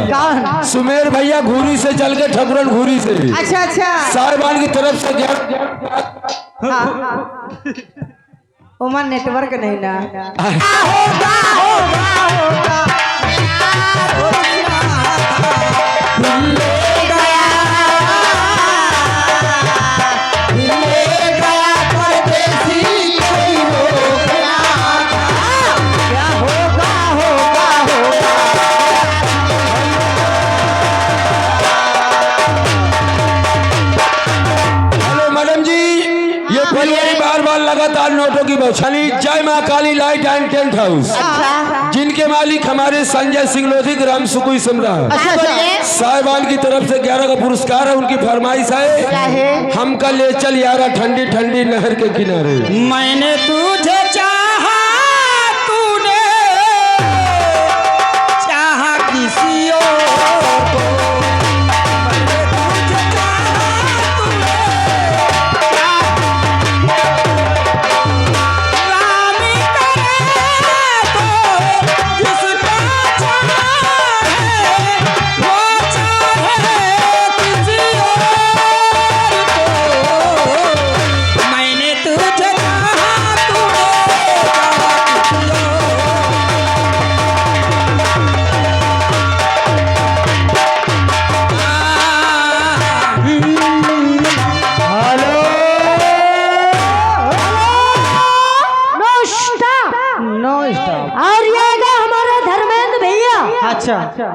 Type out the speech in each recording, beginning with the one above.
कौन? सुमेर भैया घूरी से चल के ठकुरन घूरी से। अच्छा अच्छा। साहिबान की तरफ से ओमा नेटवर्क नहीं ना। लगातार नोटों की बौछारी। जय मां काली लाइट एंड टेंट हाउस, जिनके मालिक हमारे संजय सिंह लोधी ग्राम सुकुई सम्राट साहिबान की तरफ से 11 का पुरस्कार है। उनकी फरमाइश है हम कल ले चल यारा ठंडी ठंडी नहर के किनारे। मैंने तुझे चाहा, तूने चाहा किसी और को।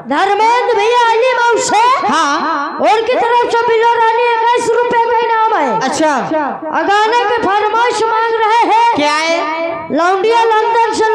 धर्मेंद्र भैया अली मऊ से। हाँ। उनकी तरफ से बिलो रानी 21 रुपए का इनाम है। अच्छा। गाने के फरमाइश मांग रहे हैं। क्या है? लौंडिया लंदन से